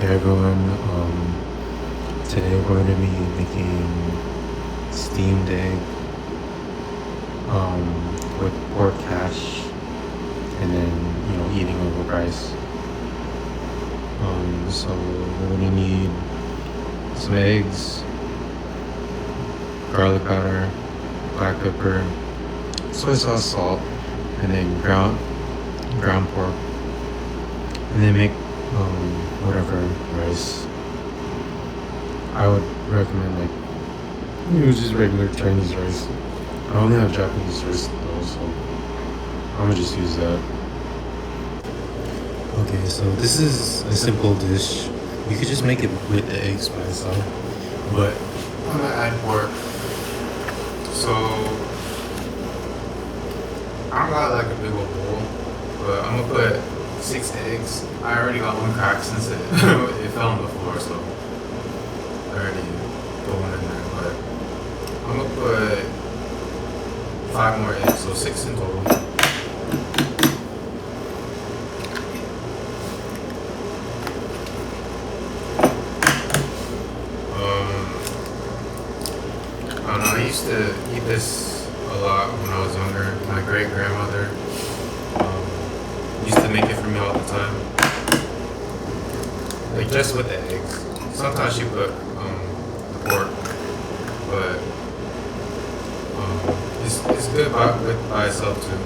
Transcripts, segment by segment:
Hey everyone, today we're going to be making steamed egg with pork hash and then eating it with rice. So we're going to need some eggs, garlic powder, black pepper, soy sauce, salt, and then ground pork, and then make whatever rice. I would recommend just regular Chinese rice. I only have Japanese rice though, so I'm gonna just use that. Okay, so this is a simple dish. You could just make it with the eggs by itself, but I'm gonna add pork. So I don't got like a big old bowl, but I'm gonna put 6 eggs. I already got one crack since it it fell on the floor, so I already put one in there. But I'm gonna put 5 more eggs, so 6 in total. I don't know. I used to eat this a lot when I was younger. My great grandmother used to make it for me all the time, like just with the eggs. Sometimes she put the pork, but it's good by itself too.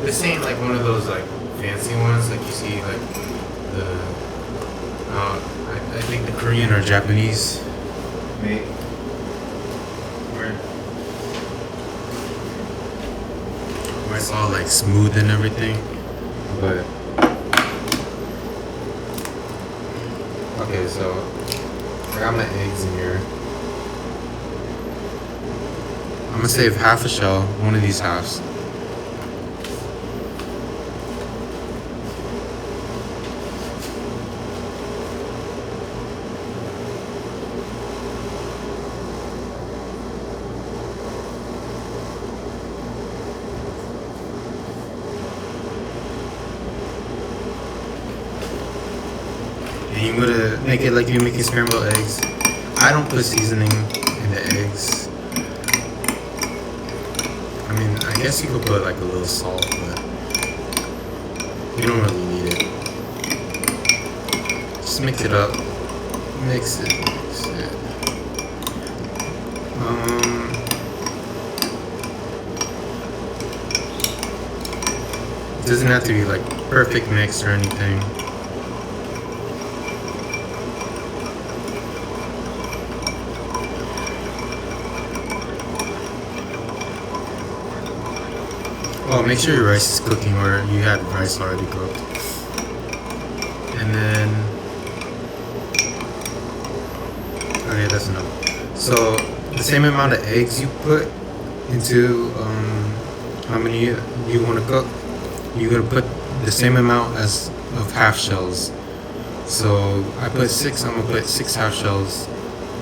This ain't like one of those like fancy ones like you see like the I think the Korean or Japanese make. Where it's all like smooth and everything, but okay, so I got my eggs in here. I'm gonna save half a shell, one of these halves. And you're gonna make it like you're making scrambled eggs. I don't put seasoning in the eggs. I mean, I guess you could put like a little salt, but you don't really need it. Just mix it up. Mix it. It doesn't have to be like perfect mix or anything. Oh, make sure your rice is cooking or you had rice already cooked. And then, okay, that's enough. So the same amount of eggs you put into how many you want to cook, you're gonna put the same amount as of half shells. So I put 6. I'm gonna put 6 half shells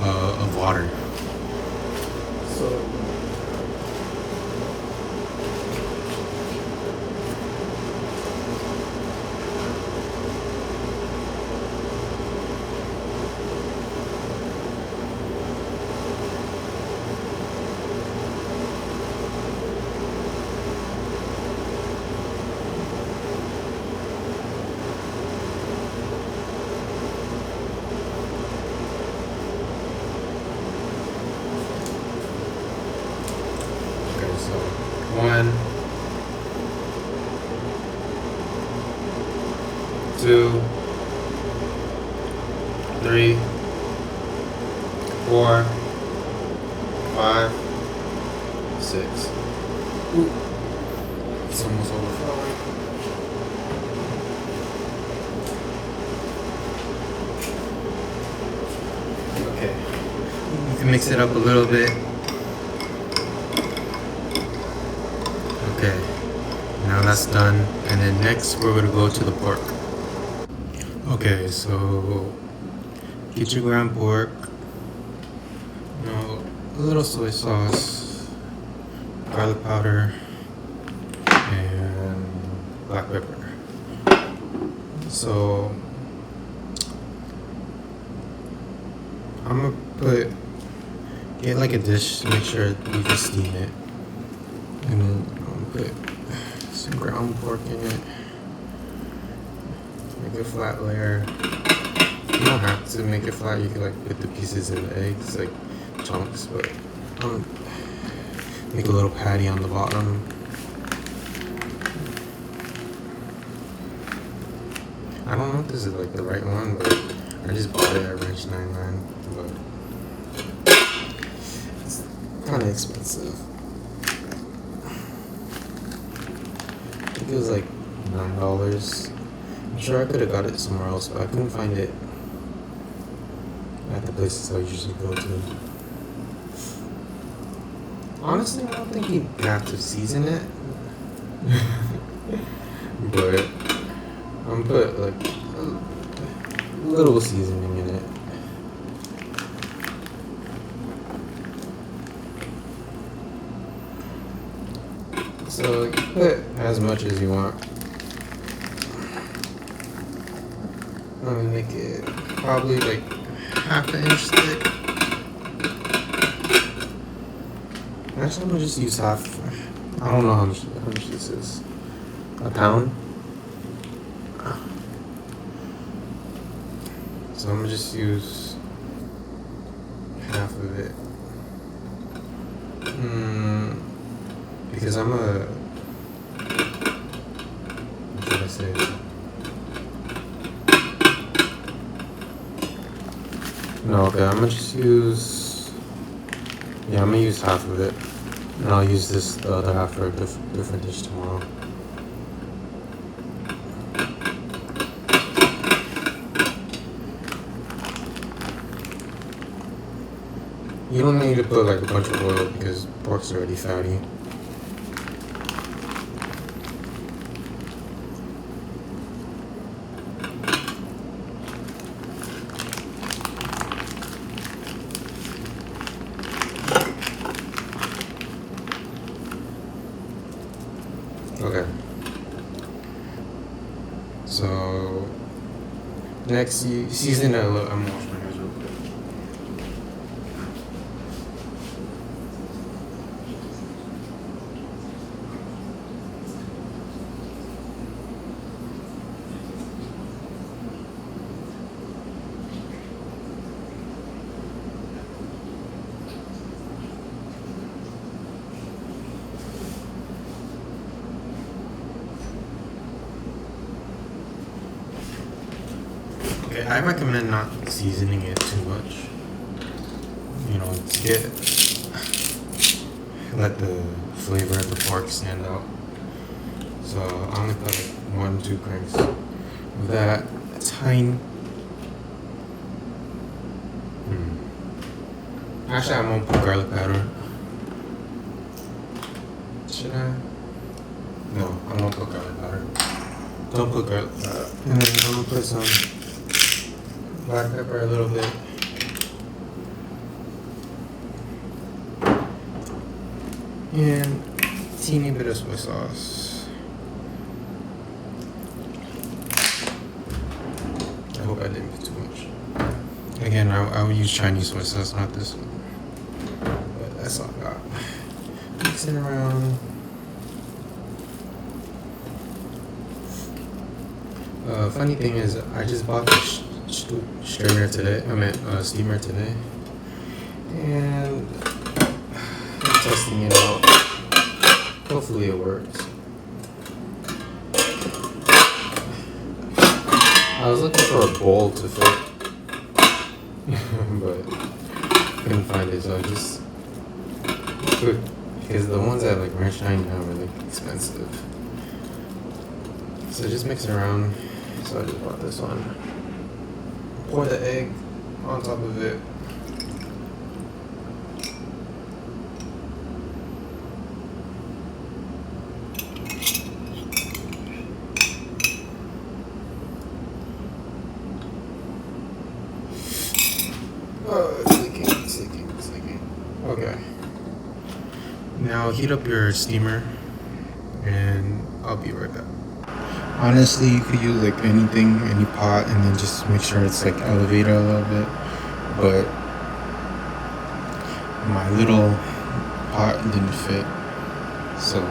of water. So. So 1, 2, 3, 4, 5, 6. Ooh, it's almost overflowing. Okay, you can mix it up a little bit. Okay, now that's done, and then next we're gonna go to the pork. Okay, so get your ground pork, a little soy sauce, garlic powder, and black pepper. So I'm gonna get like a dish, make sure you can steam it, and then I'm gonna put some ground pork in it, make a flat layer. You don't have to make it flat, you can like put the pieces in the eggs, like chunks, but make a little patty on the bottom. I don't know if this is like the right one, but I just bought it at Ranch 99, but it's kind of expensive. I think it was like $9. I'm sure I could have got it somewhere else, but I couldn't find it at the places I usually go to. Honestly, I don't think you have to season it, but I'm gonna put like a little seasoning in it. So you put as much as you want. I'm gonna make it probably like half an inch thick. Actually, I'm gonna just use half. I don't know how much this is. A pound? So I'm gonna just use half of it. Because I'm a... What should I say? No, okay, I'm gonna just use... Yeah, I'm gonna use half of it. And I'll use the other half for a different dish tomorrow. You don't need to put like a bunch of oil because pork's already fatty. Okay. So next, you season it a little. I'm gonna wash my hands real quick. Okay, I recommend not seasoning it too much. You know, let the flavor of the pork stand out. So I'm gonna put like 1-2 cranks of that. Tiny. Actually, I won't put garlic powder. Should I? No, I won't put garlic powder. Don't put garlic powder. And then I'm gonna put some black pepper a little bit. And teeny bit of soy sauce. I hope I didn't put too much. Again, I would use Chinese soy sauce, not this one. But that's all I got. Mix it around. Funny thing is, I just bought the strainer today. I meant steamer today, and I'm testing it out. Hopefully, it works. I was looking for a bowl to fit, but couldn't find it, so I just put, because the ones at like Ranch 99 were like expensive. So just mix it around. So I just bought this one. Pour the egg on top of it. Oh, it's leaking. Okay. Now heat up your steamer, and I'll be right back. Honestly, you could use like anything, any pot, and then just make sure it's like elevated a little bit. But my little pot didn't fit, so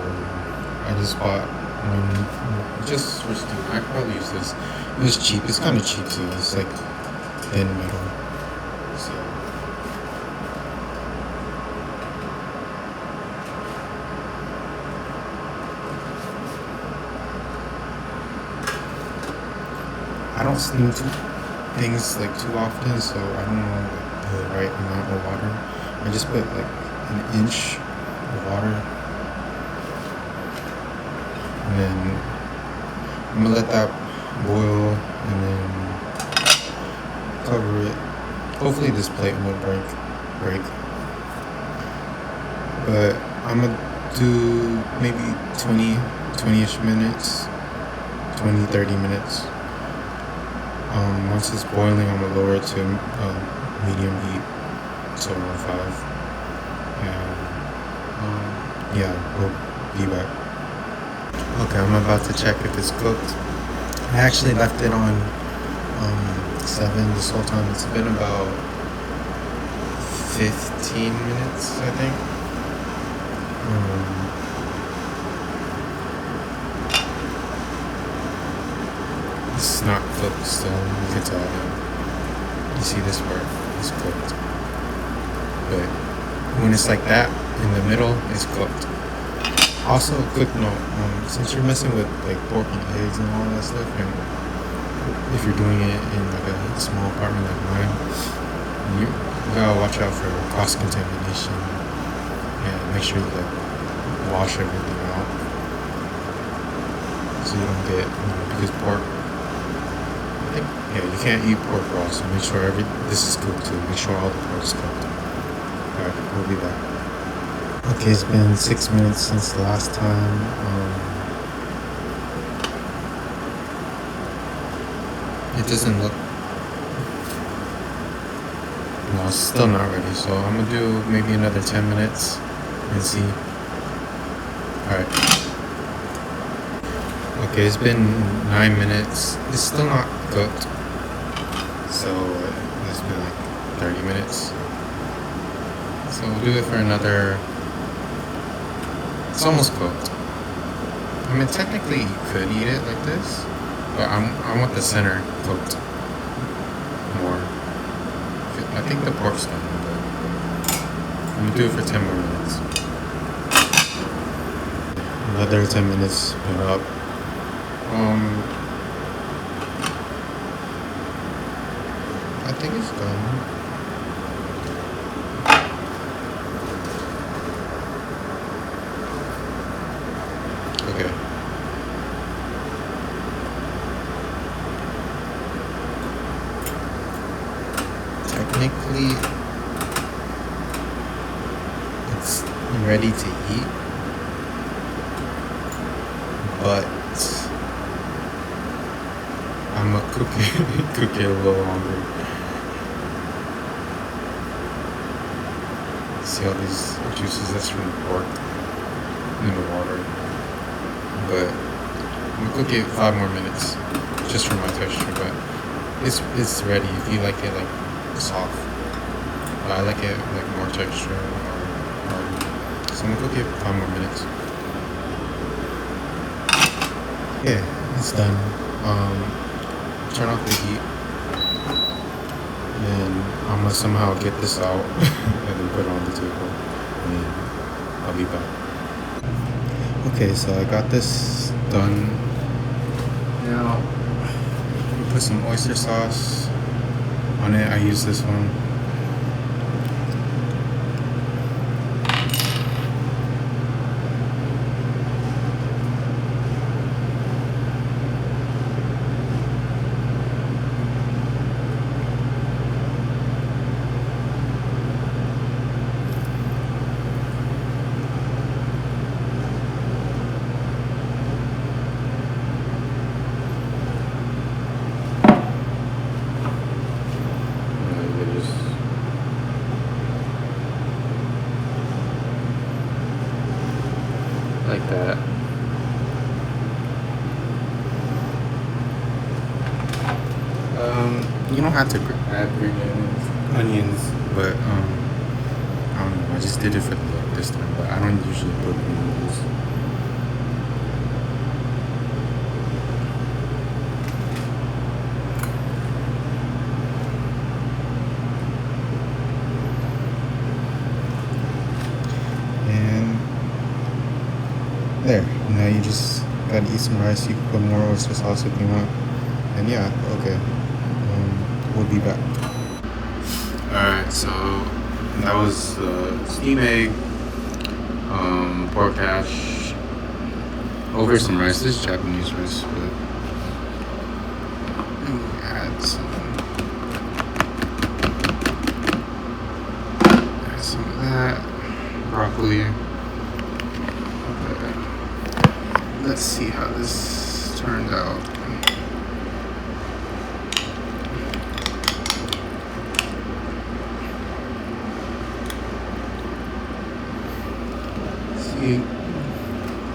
I just bought one. Just switched to. I could probably use this. It was cheap. It's kind of cheap too. It's like thin metal. So I don't steam things like too often, so I don't know like, the right amount of water. I just put like an inch of water, and then I'm gonna let that boil, and then cover it. Hopefully this plate won't break. But I'm gonna do maybe 20-ish minutes, 20-30 minutes. Once it's boiling, I'm gonna lower it to medium heat, so around 5. And yeah, we'll be back. Okay, I'm about to check if it's cooked. I actually left it on 7 this whole time. It's been about 15 minutes, I think. It's not cooked still. You can tell. You see this part? It's cooked. But when it's like that in the middle, it's cooked. Also, a quick note: since you're messing with like pork and eggs and all that stuff, and if you're doing it in like a small apartment like mine, you gotta watch out for cross contamination and make sure you like wash everything out so you don't get because pork. Yeah, you can't eat pork raw, so make sure this is cooked too. Make sure all the pork is cooked. Alright, we'll be back. Okay, it's been 6 minutes since the last time. It doesn't look. No, it's still not ready, so I'm gonna do maybe another 10 minutes and see. Alright. Okay, it's been 9 minutes. It's still not cooked. So it's been like 30 minutes. So we'll do it for another. It's almost cooked. I mean, technically you could eat it like this, but I want the center cooked more. I think the pork's done, but I'm gonna do it for 10 more minutes. Another 10 minutes went up. I think it's done. Okay. Technically, it's ready to eat, but I'm gonna cook it a little longer. See all these juices? That's from the pork in the water. But I'm gonna cook it 5 more minutes, just for my texture. But it's ready if you like it like soft. But I like it like more texture or hard. So I'm gonna cook it 5 more minutes. Yeah, it's done. Turn off the heat, and then I'm gonna somehow get this out and then put it on the table, and then I'll be back. Okay, so I got this done. Now we put some oyster sauce on it. I use this one. Just You don't have to add green onions, but I don't know. I just did it for the look this time, but I don't usually put green onions. And there. Now you just gotta eat some rice. You can put more oyster sauce if you want. And yeah, okay. We'll be back. Alright, so that was steam egg, pork hash, over some rice. This is Japanese rice, but add some of that, broccoli. Okay. Let's see how this turned out.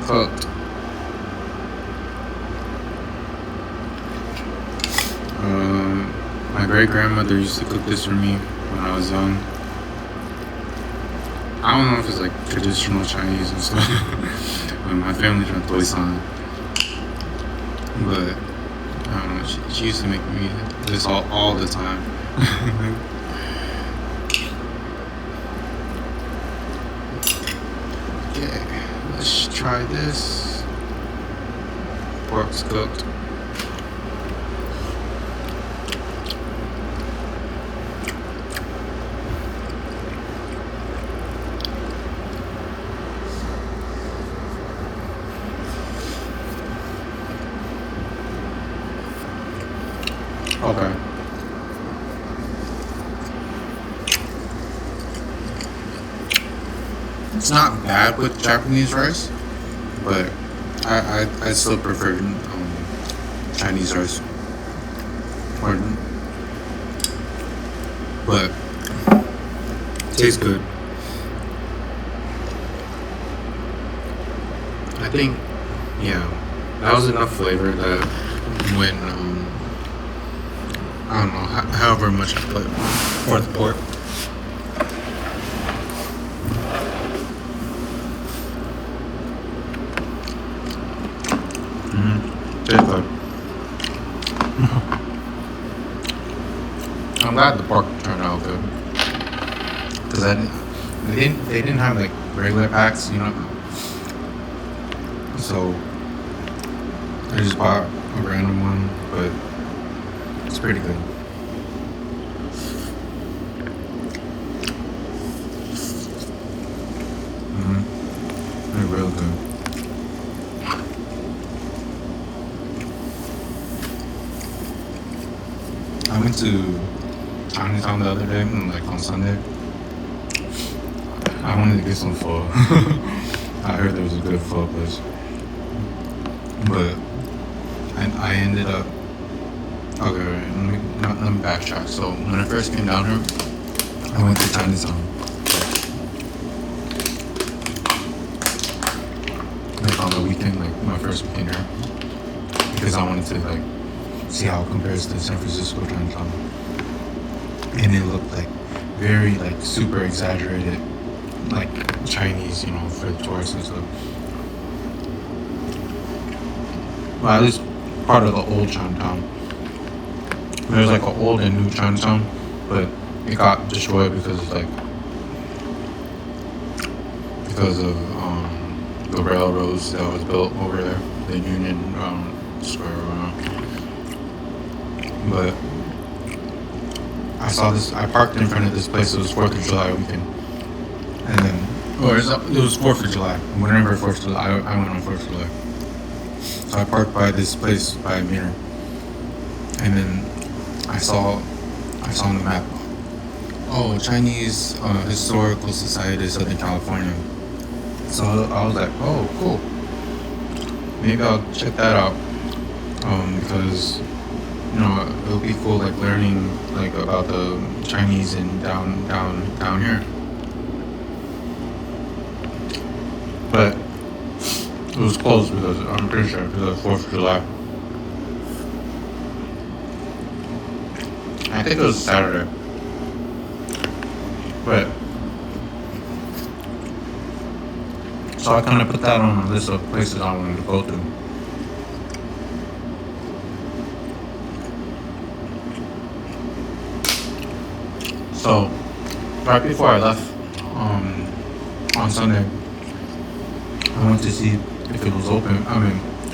Cooked. My great grandmother used to cook this for me when I was young. I don't know if it's like traditional Chinese and stuff. My family from Oyster, but I don't know. She used to make me this all the time. Okay, let's try this. Pork's cooked. Okay. It's not bad with Japanese rice, but I still prefer Chinese rice. But it tastes good. I think, yeah, that was enough flavor that when I don't know, however much I put for the pork. Tastes good. I'm glad the pork turned out good, because they didn't have like regular packs, you know. So I just bought a random one, but it's pretty good. They're real good. I went to Chinatown the other day, like on Sunday. I wanted to get some pho. I heard there was a good pho place, but I ended up. Okay, let me backtrack. So when I first came down here, I went to Chinatown. Like on the weekend, like my first weekend here, because I wanted to like see how it compares to San Francisco Chinatown, and it looked like very like super exaggerated, like Chinese, you know, for the tourists and stuff. Well, at least part of the old Chinatown. There's like an old and new Chinatown, but it got destroyed because of the railroads that was built over there, the Union Square. But I saw this. I parked in front of this place. It was 4th of July weekend, and then it was 4th of July. Whenever 4th of July, I went on 4th of July. So I parked by this place by a mirror, and then I saw on the map, oh, Chinese Historical Society of Southern California. So I was like, oh, cool. Maybe I'll check that out, because you know it'll be cool, like learning like about the Chinese in down here. But it was closed because I'm pretty sure because of the 4th of July. I think it was Saturday. But so I kind of put that on a list of places I wanted to go to. So right before I left on Sunday, I went to see if it was open.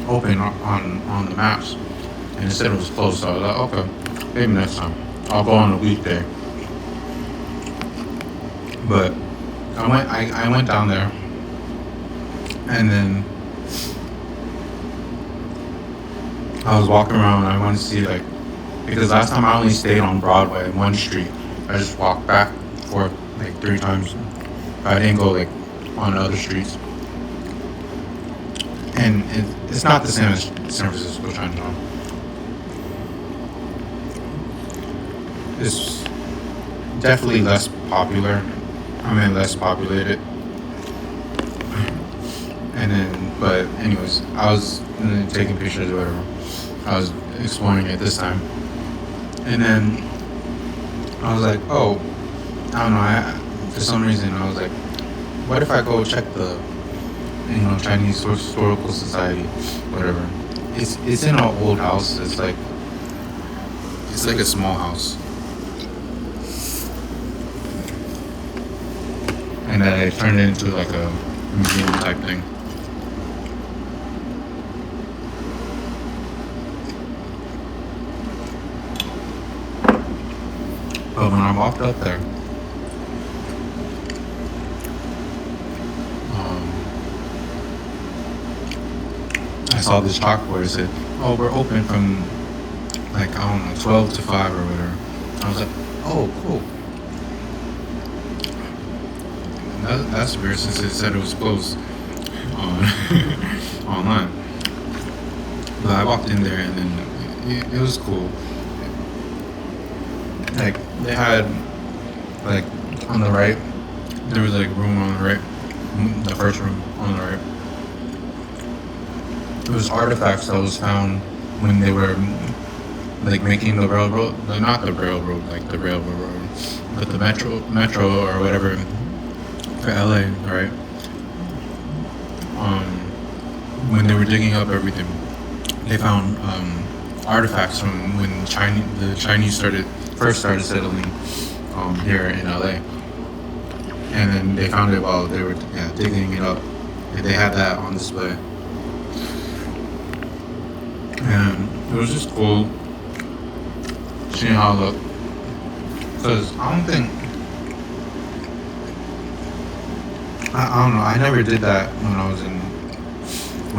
Open on the maps, and it said it was closed. So I was like, okay, maybe next time I'll go on a weekday. But I went down there, and then I was walking around. And I wanted to see because last time I only stayed on Broadway, one street. I just walked back and forth 3 times. I didn't go on other streets. And it's not the same as San Francisco Chinatown. It's definitely less popular. Less populated. And then, but anyways, I was taking pictures or whatever. I was exploring it this time. And then I was like, oh, I don't know. For some reason, I was like, what if I go check the, Chinese Historical Society, whatever. It's in an old house. It's like a small house. And then I turned it into a museum type thing. But when I walked up there, I saw this chalkboard that said, "Oh, we're open from 12 to 5 or whatever." I was like, "Oh, cool." That's weird since it said it was closed online. But I walked in there and then it was cool. They had on the right, there was room on the right, the first room on the right. It was artifacts that was found when they were making the railroad, not the railroad, the railroad, but the metro or whatever for LA, right? When they were digging up everything, they found artifacts from when the Chinese first started settling here in LA, and then they found it while they were digging it up, and they had that on display. And it was just cool seeing how it looked. Because I don't know, I never did that when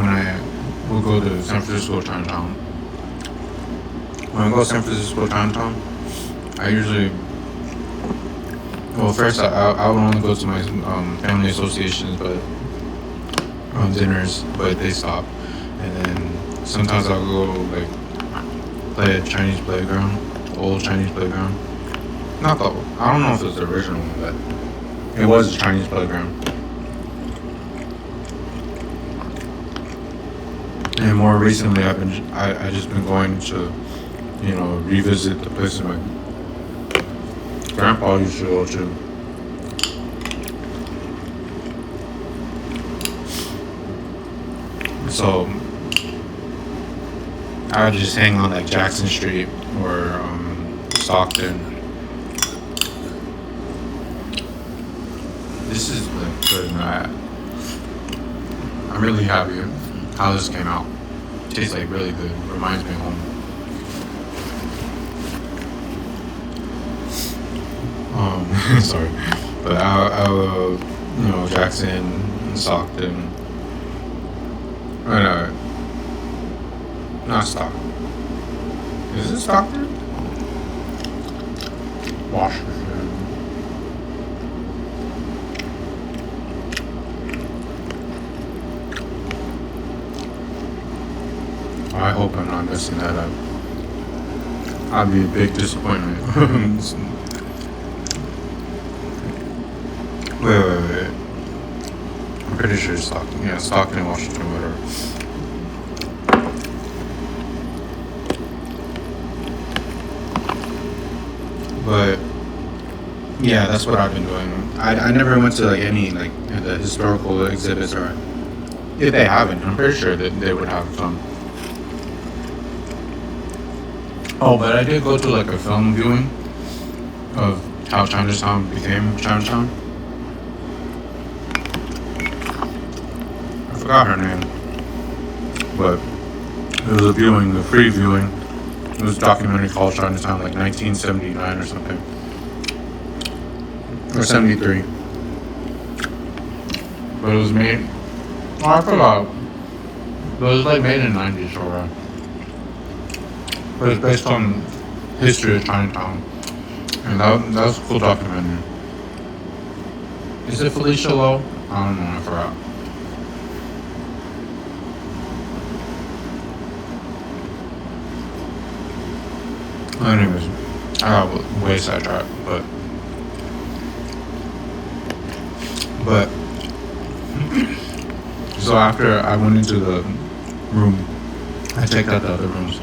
I would go to San Francisco Chinatown. When I go to San Francisco Chinatown, I usually, first I would only go to my family associations, but dinners, but they stopped. And then sometimes I'll go play at Chinese playground, the old Chinese playground. I don't know if it was the original one, but it was a Chinese playground. And more recently, I just been going to, revisit the places my grandpa used to go to. So I would just hang on Jackson Street or Stockton. This is good. I'm really happy how this came out. It tastes really good. Reminds me of home. Sorry, but I will, Jackson, Stockton. Not Stockton. Is it Stockton? Washington. I hope I'm not messing that up. I'd be a big disappointment. Wait. I'm pretty sure it's Stockton. Yeah, Stockton, Washington, whatever. But yeah, that's what I've been doing. I never went to like any like the historical exhibits, or if they haven't, I'm pretty sure that they would have some. Oh, but I did go to like a film viewing of how Chinatown became Chinatown. I forgot her name, but it was a free viewing. It was a documentary called Chinatown, like 1979 or something, or 73. But it was made. Oh, I forgot. But it was like made in the 90s or whatever. But it's based on history of Chinatown, and that was a cool documentary. Is it Felicia Lowe? I don't know. I forgot. Anyways, I got way sidetracked, but so after I went into the room, I checked out the other rooms,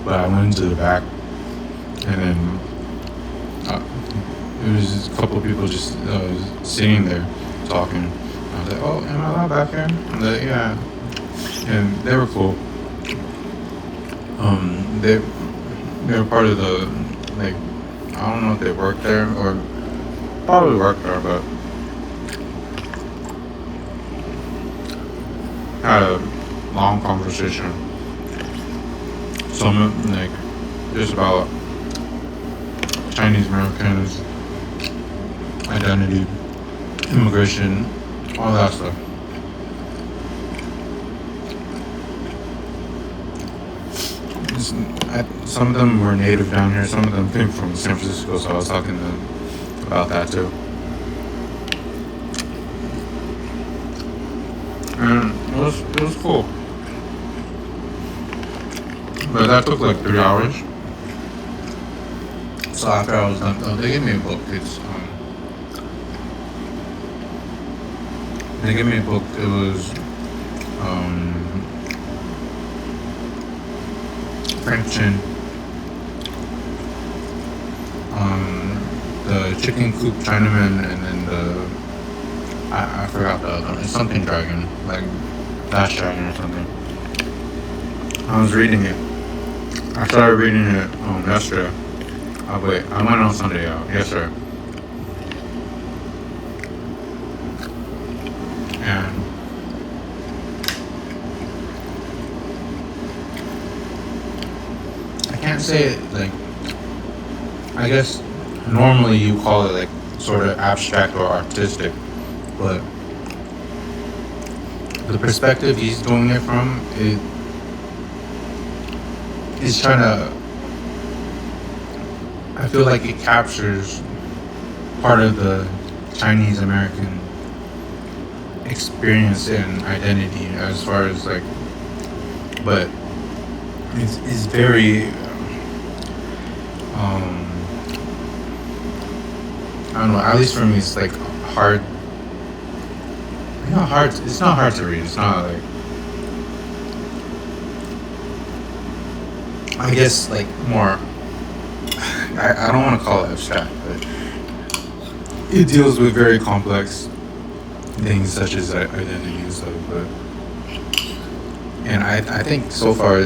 but I went into the back, and then it was just a couple of people just sitting there talking. I was like, "Oh, am I allowed back here?" I'm like, "Yeah," and they were cool. They were part of the, like, I don't know if they worked there or probably worked there, but had a long conversation. Some like just about Chinese Americans, identity, immigration, all that stuff. Some of them were native down here. Some of them came from San Francisco, so I was talking to them about that too. And it was cool. But that took like 3 hours. So after I was done, they gave me a book. They gave me a book. It was Frank Chin. The Chicken Coop Chinaman, and then I forgot the other one. It's something dragon, like Dash Dragon or something. I was reading it. I started reading it yesterday. I went on Sunday yesterday. And I can't say it like, I guess normally you call it like sort of abstract or artistic, but the perspective he's doing it from is trying to, I feel like it captures part of the Chinese American experience and identity as far as like, but it's very I don't know, at least for me it's like hard. It's not hard to read. It's not like, I guess like more, I don't want to call it abstract, but it deals with very complex things such as identity and stuff. But and I think so far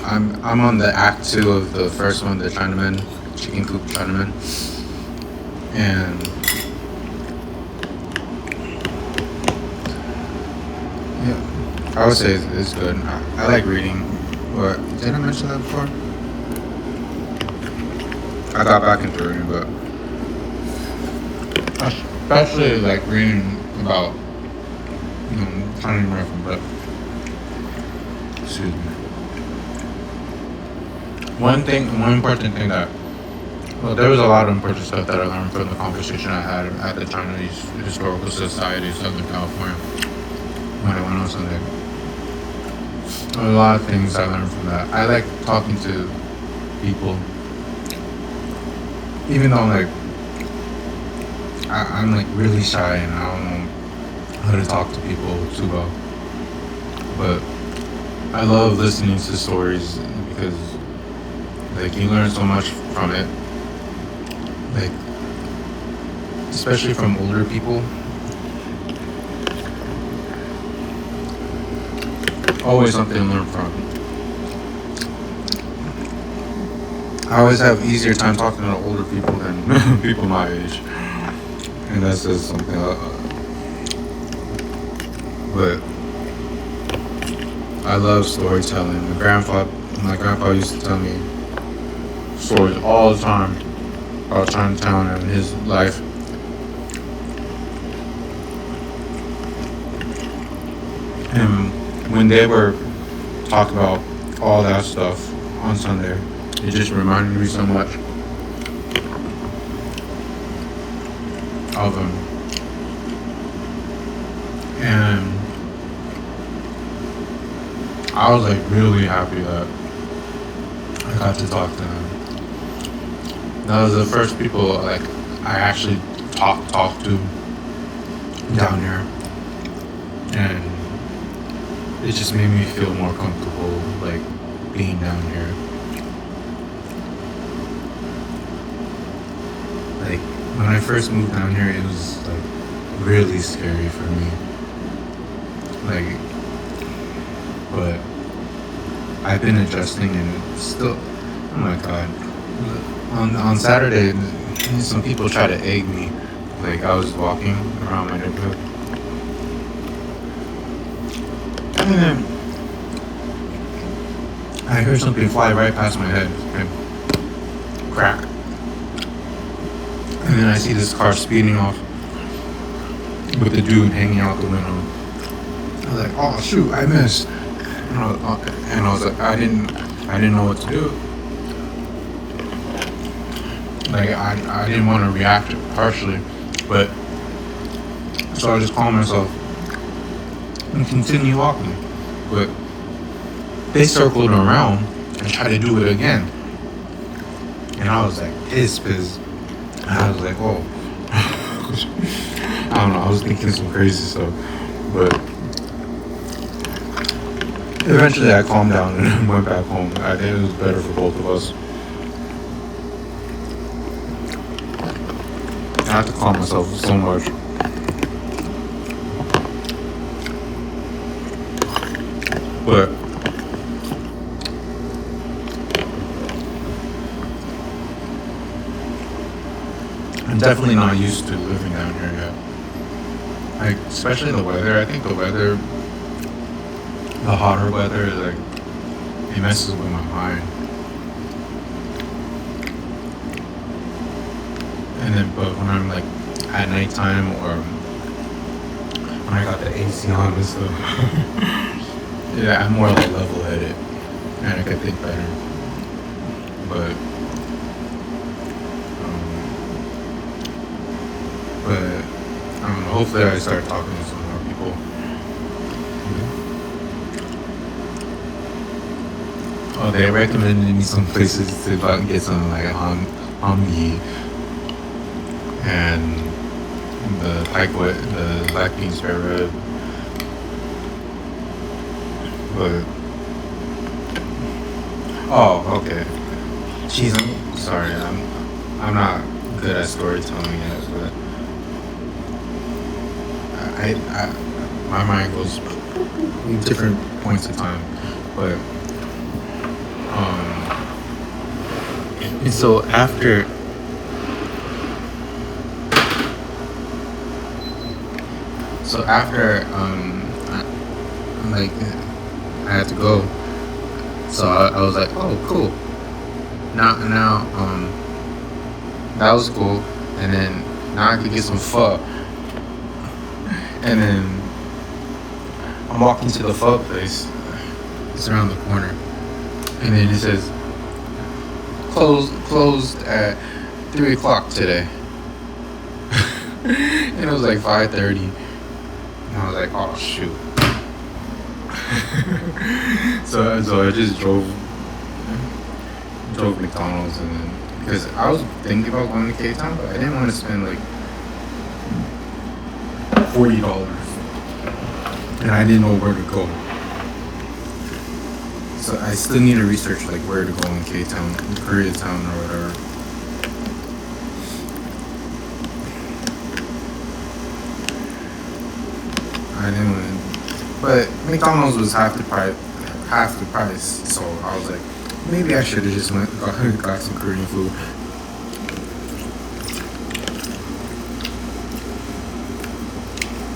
I'm on the act 2 of the first one, the Chinaman, Chicken Coop Chinaman, and yeah, I would say it's good. I like reading. What, did I mention that before? I got back into reading, but especially like reading about Chinese American, but excuse me. One important thing that, well, there was a lot of important stuff that I learned from the conversation I had at the Chinese Historical Society of Southern California when I went on Sunday. There were a lot of things I learned from that. I like talking to people, even though I'm like really shy and I don't know how to talk to people too well. But I love listening to stories because like you learn so much from it. like especially from older people. Always something to learn from. I always have easier time talking to older people than people my age, and that says something. But I love storytelling. My grandpa used to tell me stories all the time about Chinatown and his life. And when they were talking about all that stuff on Sunday, it just reminded me so much of him. And I was like really happy that I got to talk to them. That was the first people like I actually talked to down here, and it just made me feel more comfortable like being down here. Like when I first moved down here, it was like really scary for me. Like, but I've been adjusting and still, oh my god. On Saturday, some people tried to egg me. Like I was walking around my neighborhood, and then I heard something fly right past my head and crack. And then I see this car speeding off with the dude hanging out the window. I was like, oh shoot, I missed. And I was like, I didn't know what to do. Like I didn't want to react harshly, but so I just calmed myself and continued walking. But they circled around and tried to do it again, and I was like pissed. And I was like, whoa. I don't know. I was thinking some crazy stuff, but eventually I calmed down and went back home. I think it was better for both of us. I have to calm myself so much. But I'm definitely not used to living down here yet. Like, especially the weather. I think the hotter weather, like, it messes with my mind. And then, but when I'm like at nighttime or when I got the AC on and stuff, yeah, I'm more like level-headed and I can think better. But I don't know. Hopefully, I start talking to some more people. Oh, they recommended me some places to get some like hamgi and the black bean spare rib. But oh, okay. Jeez, I'm sorry. I'm not good at storytelling yet, but I my mind goes different points of time, but and so after like I had to go, so I was like, oh cool, now that was cool, and then now I could get some pho. And then I'm walking to the pho place. It's around the corner. And then it says, closed at 3 o'clock today. And it was like 5:30. And I was like, oh shoot. So I just drove McDonald's, and then, because I was thinking about going to K-Town, but I didn't want to spend like $40, and I didn't know where to go. So I still need to research like where to go in K-Town, Koreatown, or whatever. I didn't win. But McDonald's was half the price. So I was like, maybe I should have just got some Korean food.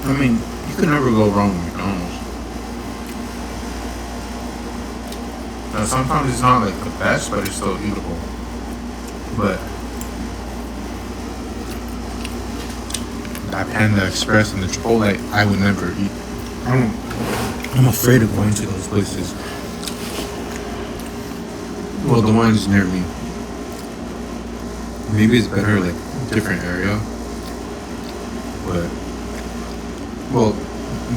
I mean, you can never go wrong with McDonald's. Now, sometimes it's not like the best, but it's still eatable. But that Panda Express and the Chipotle, I would never eat. I'm afraid of going to those places. Well, the ones near me. Maybe it's better, like, different area. But, well,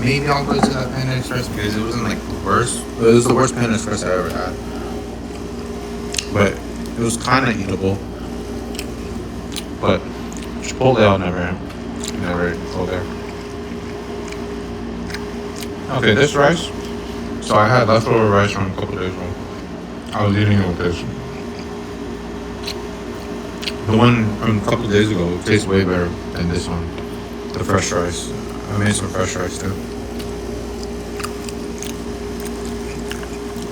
maybe I'll go to that Panda Express because it wasn't, like, the worst. It was the worst Panda Express I ever had. But it was kind of eatable. But Chipotle, I'll never go there. Okay, this rice. So I had leftover rice from a couple days ago. I was eating it with this. The one from a couple days ago tastes way better than this one. The fresh rice. I made some fresh rice too.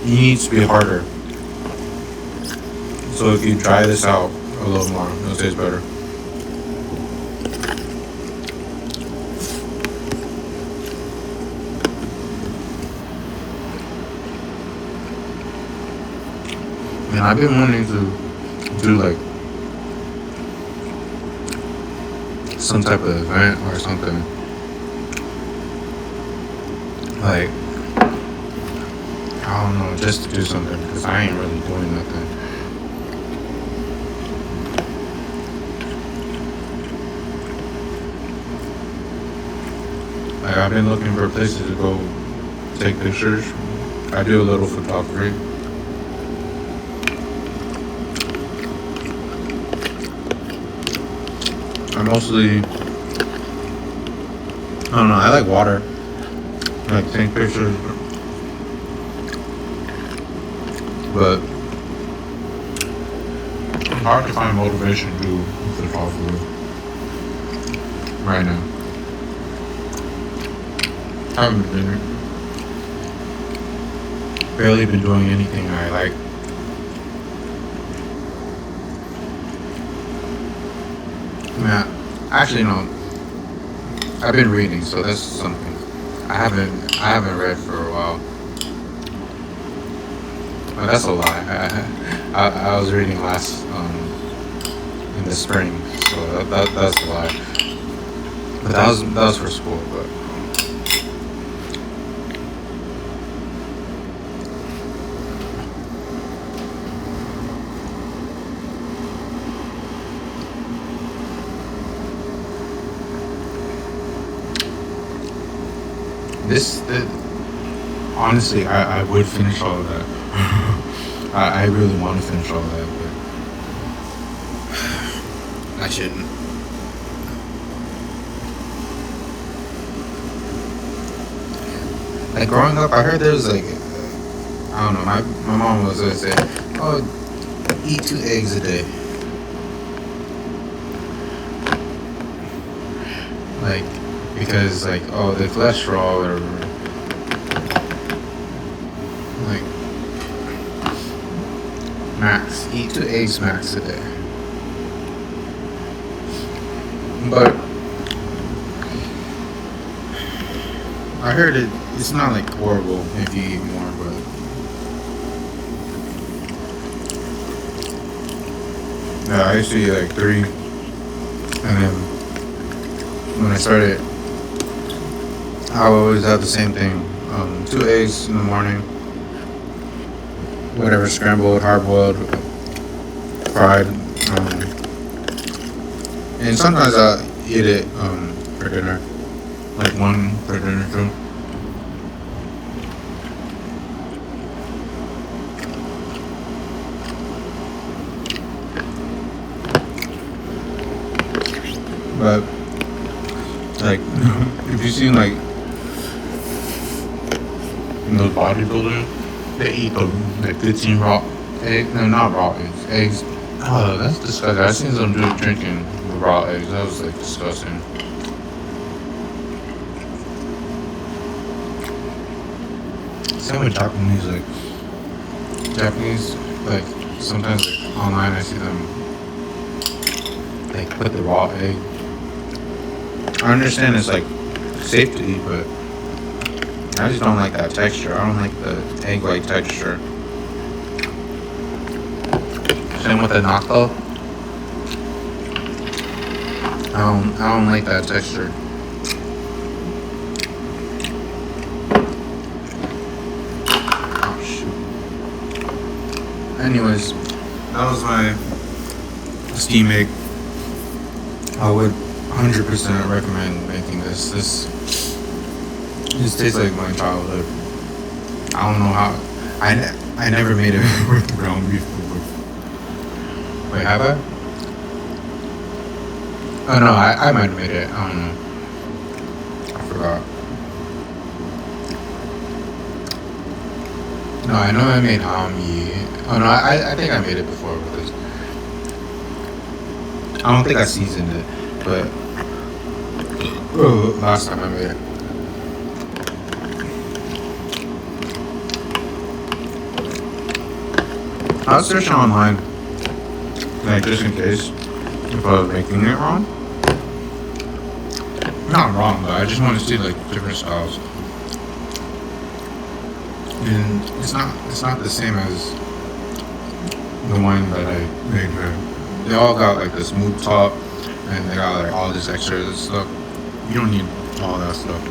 It needs to be harder. So if you dry this out a little more, it'll taste better. And I've been wanting to do like some type of event or something. Like, I don't know, just to do something because I ain't really doing nothing. Like, I've been looking for places to go take pictures. I do a little photography. I mostly, I don't know, I like water. I like take pictures. But it's hard to find motivation to do photography right now. Haven't been barely been doing anything I like. Actually, no. I've been reading, so that's something. I haven't read for a while. Well, that's a lie. I was reading last in the spring, so that's a lie. But that was for school. But honestly, I would finish all of that. I really want to finish all of that, but I shouldn't. Like growing up, I heard there was like, I don't know, my mom was gonna say, oh, eat 2 eggs a day. Like, because like, oh, the cholesterol or like max, eat 2 eggs max a day. But I heard it's not like horrible if you eat more, but yeah, I used to eat like 3, and then when I started, I always have the same thing. 2 eggs in the morning, whatever, scrambled, hard-boiled, fried, and sometimes I eat it for dinner, like 1 for dinner too. But like, if you seen like those bodybuilders, they eat the 15 raw eggs. No, not raw eggs. Eggs. Oh, that's disgusting. I seen some dude drinking raw eggs. That was like disgusting. Same with Japanese, like sometimes like, online I see them like put the raw egg. I understand it's like safe to eat, but I just don't like that texture. I don't like the egg-like texture. Same with the natto. I don't like that texture. Oh shoot. Anyways, that was my steam egg. I would 100% recommend making this. This tastes like my childhood. I don't know how. I never made it with ground beef before. Wait, have I? Oh no, I might have made it. I don't know. I forgot. No, I know I made ami. Oh no, I think I made it before with this. I don't think I seasoned it, but last time I made it. I was searching online, like just in case if I was making it wrong. Not wrong, but I just want to see like different styles. And it's not the same as the one that I made here. They all got like the smooth top, and they got like all this extra stuff. You don't need all that stuff.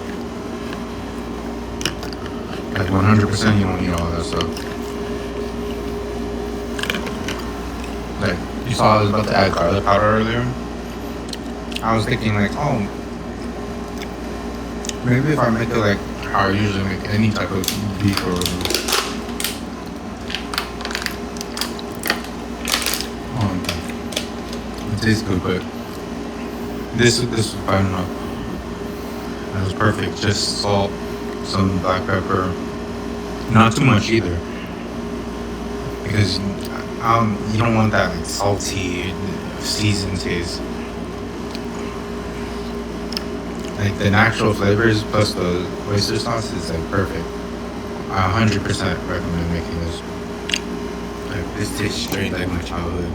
Like 100%, you don't need all that stuff. Like you saw I was about to add garlic powder earlier. I was thinking like, oh, maybe if I make it like how I usually make any type of beef or it tastes good, but this was fine enough. It was perfect. Just salt, some black pepper, not too much either, because you don't want that like salty, seasoned taste. Like the natural flavors plus the oyster sauce is like perfect. I 100% recommend making this. Like this tastes straight like my childhood.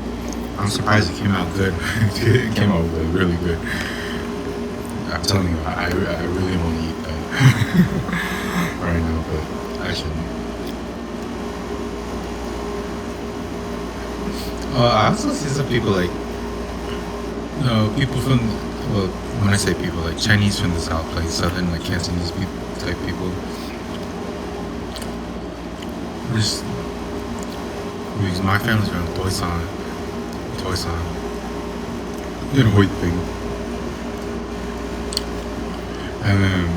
I'm surprised it came out good. It came out really good. I'm telling you, I really want to eat that right now, but I shouldn't. I also see some people like, people from, well, when I say people, like Chinese from the south, like southern, like Cantonese type people. Just because my family's from Toisan, you know, Hoi thing, and then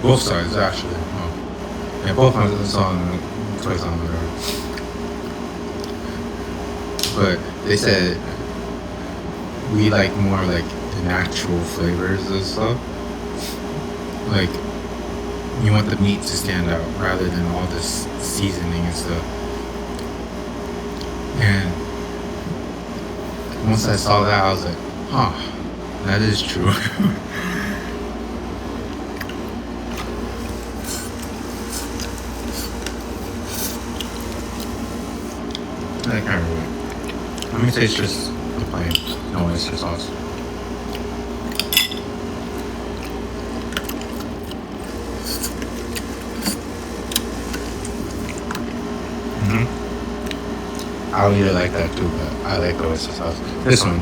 both sides actually. Oh, yeah, both sides of the song, Toisan, whatever. But they said we like more like the natural flavors and stuff. Like you want the meat to stand out rather than all this seasoning and stuff. And once I saw that, I was like, huh, that is true. I can't really. Let me taste just the plain, no oyster sauce. I'll eat it like that too, but I like the oyster sauce. This one.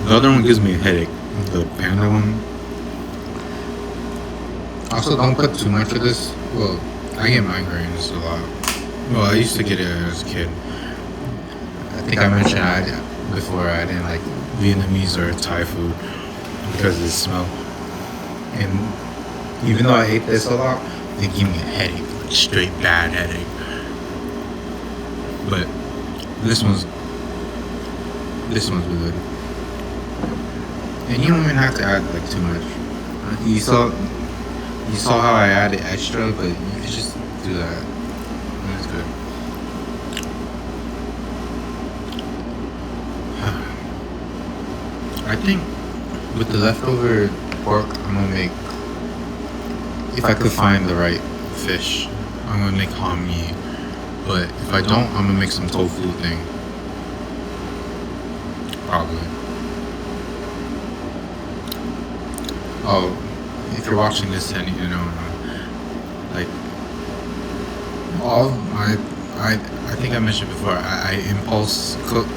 The other one gives me a headache. The panda one. Also, don't put too much of this. Well, I get migraines a lot. Well, I used to get it as a kid. I think I mentioned before I didn't like Vietnamese or Thai food because of the smell. And even though I ate this a lot, they give me a headache, like straight bad headache. But this one's good. And you don't even have to add like too much. You saw how I added extra, but you could just do that. That's good. I think with the leftover pork, I'm gonna make if I could find the right fish, I'm gonna make hami. But if I don't, I'm gonna make some tofu thing. Probably. Oh, if you're watching this, then you know, like, all my, I think I mentioned before, I impulse cook,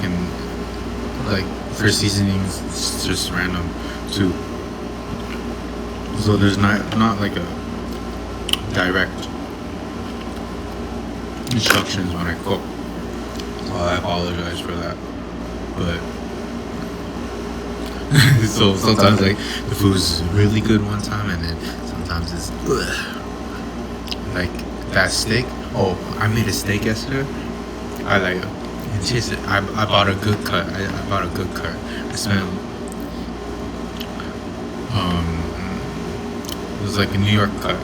and like for seasonings, it's just random too. So there's not like a direct instructions when I cook. So I apologize for that. But so sometimes like the food's really good one time, and then sometimes it's like that steak. Oh, I made a steak yesterday. I like it tasted. I bought a good cut. I bought a good cut. I spent it was like a New York cut,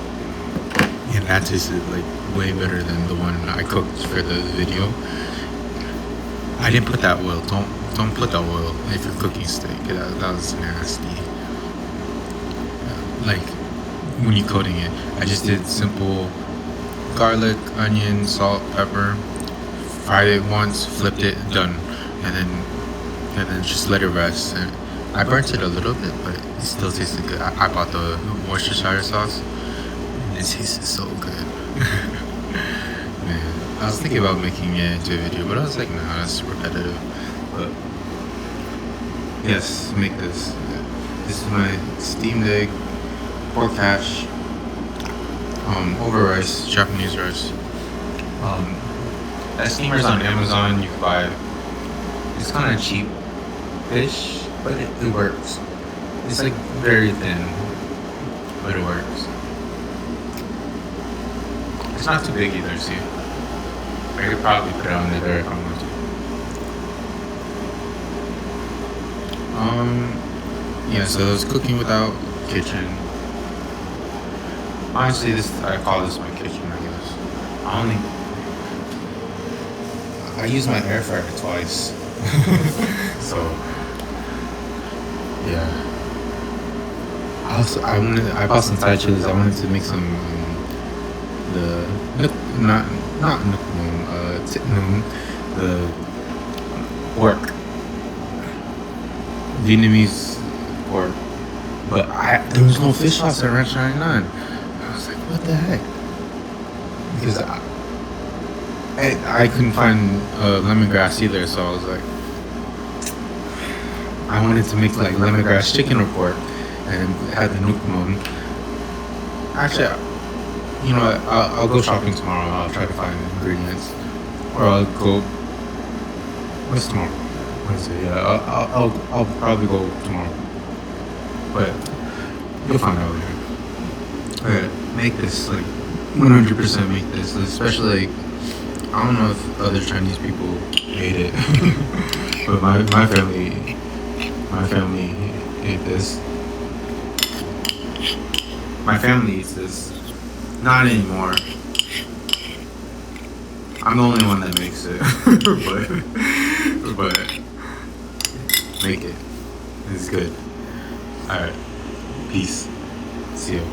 and that tasted like way better than the one I cooked for the video. I didn't put that oil. Don't put that oil if you're cooking steak. That was nasty. Like when you're coating it, I just did simple garlic, onion, salt, pepper. Fried it once, flipped it, done, and then just let it rest. And I burnt it a little bit, but it still tasted good. I bought the Worcestershire sauce, and it tasted so good. Man, I was thinking about making it into a video, but I was like, nah, that's repetitive. But yes, make this. This is my steamed egg, pork hash, over rice, Japanese rice. That steamer's on Amazon. You can buy it. It's kind of cheap fish, but it works. It's like very thin, but it works. It's not too big either, see. I could probably put it on there if I want to. Yeah, so it's cooking without kitchen. Honestly, I call this my kitchen, I guess. I use my air fryer twice. So yeah. I bought some Thai chilies. I wanted to make some not nukmum, titnum, the pork, Vietnamese pork. But there was no fish sauce at Ranch 99. I was like, what the heck? Because I couldn't find lemongrass either, so I was like, I wanted to make like lemongrass chicken or pork, and had the nukmum. Actually, you know what? I'll go shopping tomorrow. I'll try to find ingredients, or I'll go. What's tomorrow? Wednesday. Yeah, I'll probably go tomorrow, but you'll find out later. Alright, make this like 100% make this, especially like. I don't know if other Chinese people hate it, but my family ate this. My family eats this. Not anymore. I'm the only one that makes it, but make it. It's good. All right. Peace. See you.